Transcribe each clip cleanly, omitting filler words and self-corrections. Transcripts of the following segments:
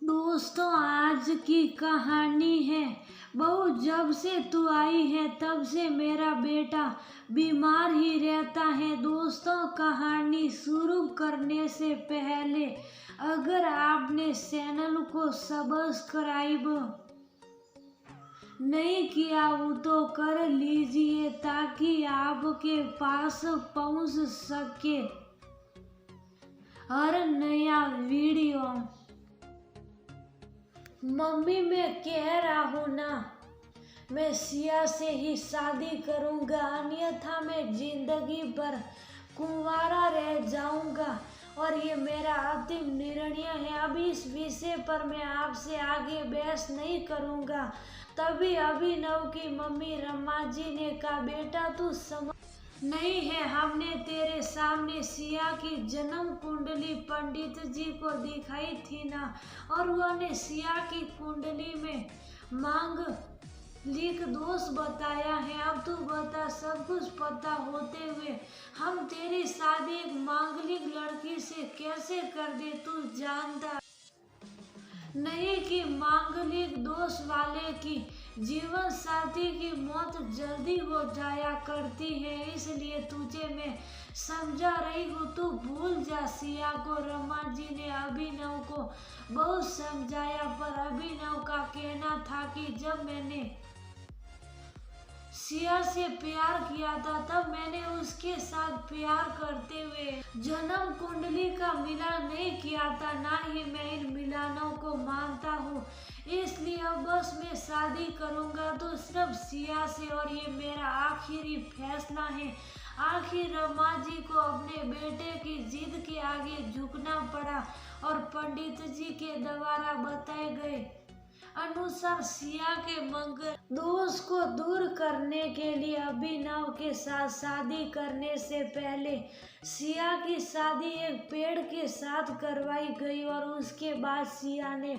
दोस्तों, आज की कहानी है। बहू, जब से तू आई है तब से मेरा बेटा बीमार ही रहता है। दोस्तों, कहानी शुरू करने से पहले अगर आपने चैनल को सब्सक्राइब नहीं किया हो तो कर लीजिए ताकि आपके पास पहुंच सके हर नया वीडियो। मम्मी, मैं कह रहा हूँ ना, मैं सिया से ही शादी करूँगा, अन्यथा मैं जिंदगी भर कुंवारा रह जाऊँगा और ये मेरा अंतिम निर्णय है। अभी इस विषय पर मैं आपसे आगे बहस नहीं करूँगा। तभी अभिनव की मम्मी रमा जी ने कहा, बेटा तू समझ नहीं है, हमने तेरे सामने सिया की जन्म कुंडली पंडित जी को दिखाई थी ना, और उन्होंने सिया की कुंडली में मांगलिक दोष बताया है। अब तू बता, सब कुछ पता होते हुए हम तेरी शादी एक मांगलिक लड़की से कैसे कर दे? तू जानता नहीं कि मांगलिक दोष वाले की जीवन साथी की मौत जल्दी हो जाया करती है, इसलिए तुझे मैं समझा रही हूँ, तू भूल जा सिया को। रमा जी ने अभिनव को बहुत समझाया, पर अभिनव का कहना था कि जब मैंने सिया से प्यार किया था तब मैंने उसके साथ प्यार करते हुए जन्म कुंडली का मिलान नहीं किया था, ना ही मैं इन मिलानों को मानता हूँ। इसलिए अब बस मैं शादी करूँगा तो सिर्फ सिया से, और ये मेरा आखिरी फैसला है। आखिर रमा जी को अपने बेटे की जिद के आगे झुकना पड़ा और पंडित जी के द्वारा बताए गए अनुसार सिया के मंगल दोष को दूर करने के लिए अभिनव के साथ शादी करने से पहले सिया की शादी एक पेड़ के साथ करवाई गई और उसके बाद सिया ने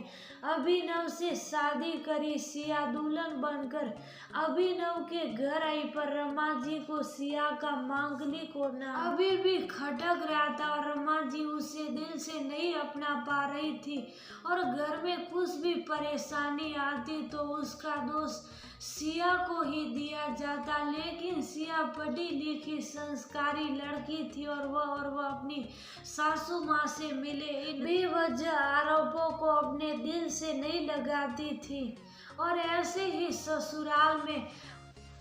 अभिनव से शादी करी। सिया दुल्हन बनकर अभिनव के घर आई, पर रमा जी को सिया का मांगलिक होना अभी भी खटक रहा था और रमा जी उसे दिल से नहीं अपना पा रही थी, और घर में कुछ भी परेशानी आती तो उसका दोष सिया को ही दिया जाता। लेकिन सिया पढ़ी लिखी संस्कारी लड़की थी और वह अपनी सासू माँ से मिले इन बेवजह आरोपों को अपने दिल से नहीं लगाती थी, और ऐसे ही ससुराल में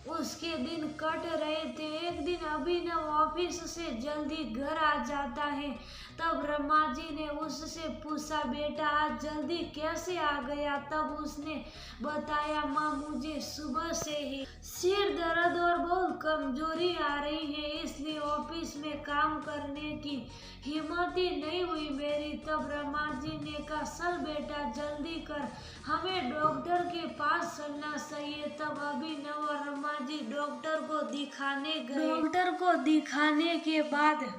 उसके दिन कट रहे थे। एक दिन अभिनव ऑफिस से जल्दी घर आ जाता है, तब रमा जी ने उससे पूछा, बेटा आज जल्दी कैसे आ गया? तब उसने बताया, माँ मुझे सुबह से ही सिर दर्द और बहुत कमजोरी आ रही है, इसलिए ऑफिस में काम करने की हिम्मत ही नहीं हुई मेरी। तब रमा जी ने कहा, चल बेटा जल्दी कर, हमें डॉक्टर के पास चलना चाहिए। तब अभिनव और रमा जी डॉक्टर को दिखाने गए। डॉक्टर को दिखाने के बाद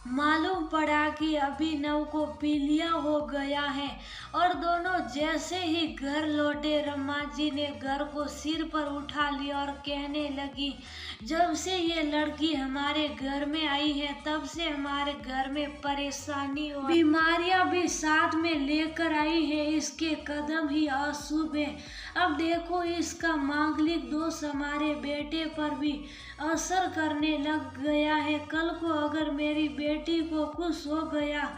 मालूम पड़ा कि अभिनव को पीलिया हो गया है, और दोनों जैसे ही घर लौटे रमा जी ने घर को सिर पर उठा लिया और कहने लगी, जब से ये लड़की हमारे घर में आई है तब से हमारे घर में परेशानी और बीमारियां भी साथ में लेकर आई है, इसके कदम ही अशुभ है। अब देखो, इसका मांगलिक दोष हमारे बेटे पर भी असर करने लग गया है। कल को अगर मेरी बेटी को कुछ हो गया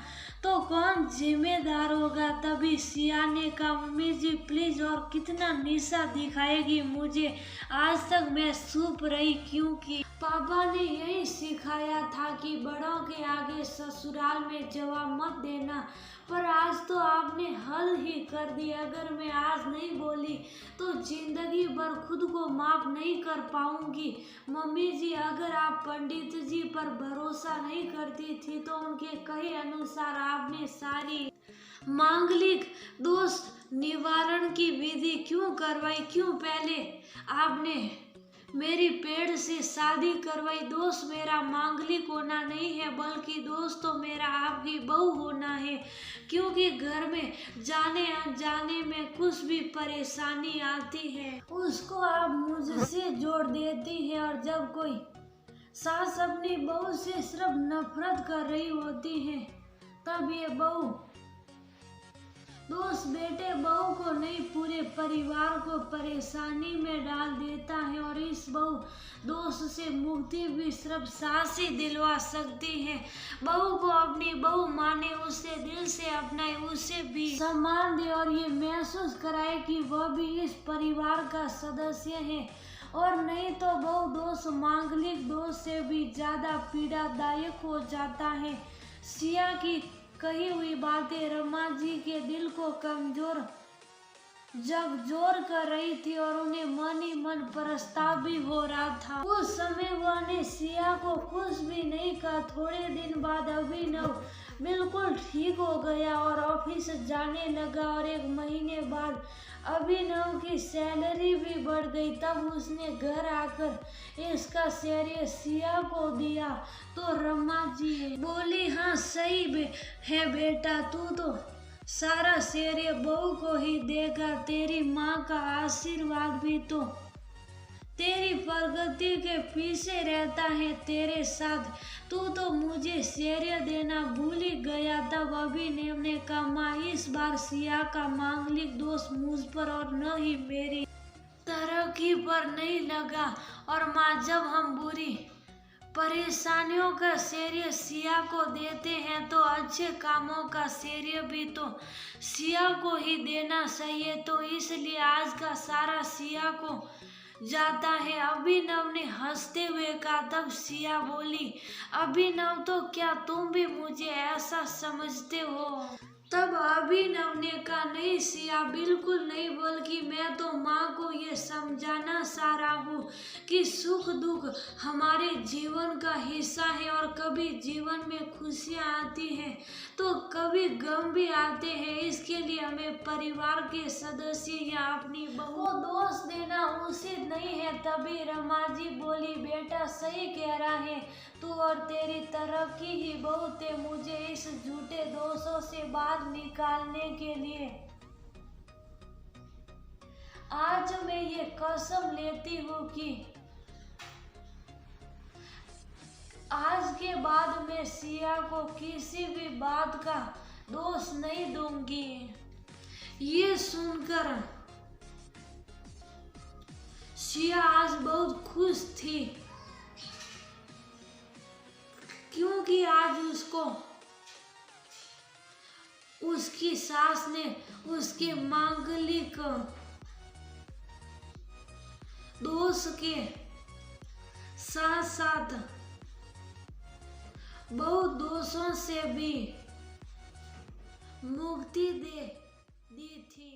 तो कौन जिम्मेदार होगा? तभी सिया ने कहा, मम्मी जी प्लीज, और कितना निशा दिखाएगी मुझे? आज तक मैं चुप रही क्योंकि पापा ने यही सिखाया था कि बड़ों के आगे ससुराल में जवाब मत देना, पर आज तो आपने हल ही कर दिया। अगर मैं आज नहीं बोली तो जिंदगी भर खुद को माफ नहीं कर पाऊंगी। मम्मी जी, अगर आप पंडित जी पर भरोसा नहीं करती थी तो उनके कहे अनुसार आपने सारी मांगलिक दोष निवारण की विधि क्यों करवाई? क्यों पहले आपने मेरी पेड़ से शादी करवाई? दोष मेरा मांगलिक होना नहीं है, बल्कि दोष तो मेरा आपकी बहू होना है, क्योंकि घर में जाने अनजाने में कुछ भी परेशानी आती है उसको आप मुझसे जोड़ देती हैं, और जब कोई सास अपनी बहू से सिर्फ नफरत कर रही होती है तब ये बहू दोस्त बेटे बहू को नहीं पूरे परिवार को परेशानी में डाल देता है और इस बहू दोस्त से मुक्ति भी सिर्फ सास ही दिलवा सकती है। बहू को अपनी बहू माने, उसे दिल से अपनाए, उसे भी सम्मान दे और ये महसूस कराए कि वह भी इस परिवार का सदस्य है। और नहीं तो बहू दोस्त मांगलिक दोस्त से भी ज्यादा पीड़ादायक हो जाता है। सिया की कही हुई बातें रमा जी के दिल को कमजोर जोर कर रही थी और उन्हें मन ही मन पछतावा भी हो रहा था। उस समय वह ने सिया को कुछ भी नहीं कहा। थोड़े दिन बाद अभिनव बिल्कुल ठीक हो गया और ऑफिस जाने लगा और 1 महीने बाद अभिनव की सैलरी भी बढ़ गई। तब उसने घर आकर इसका श्रेय सिया को दिया तो रमा जी बोली, हाँ सही है बेटा, तू तो सारा श्रेय बहू को ही देगा। तेरी माँ का आशीर्वाद भी तो तेरी प्रगति के पीछे रहता है तेरे साथ। तू तो मुझे श्रेय देना भूल ही गया। तब अभिनव ने कहा, माँ इस बार सिया का मांगलिक दोष मुझ पर और न ही मेरी तरक्की पर नहीं लगा। और माँ जब हम बुरी परेशानियों का श्रेय सिया को देते हैं तो अच्छे कामों का श्रेय भी तो सिया को ही देना चाहिए। तो इसलिए आज का सारा सिया को जाता है। अभिनव ने हंसते हुए कहा। तब सिया बोली, अभिनव तो क्या तुम भी मुझे ऐसा समझते हो? तब अभिनव ने कहा, नहीं सिया बिल्कुल नहीं, बल्कि मैं तो माँ को ये समझाना चाह रहा हूँ कि सुख दुख हमारे जीवन का हिस्सा है और कभी जीवन में खुशियाँ आती हैं तो कभी गम भी आते हैं। इसके लिए हमें परिवार के सदस्य या अपनी बहू को दोष देना उचित नहीं है। तभी रमा जी बोली, बेटा सही कह रहा है तू और तेरी तरक्की ही बहुत है मुझे इस झूठे दोषों से बाहर निकालने के लिए। आज मैं ये कसम लेती हूँ कि आज के बाद मैं सिया को किसी भी बात का दोष नहीं दूंगी। ये सुनकर सिया आज बहुत खुश थी क्योंकि आज उसको उसकी सास ने उसके मांगलिक दोष के साथ साथ बहुत दोषों से भी मुक्ति दे दी थी।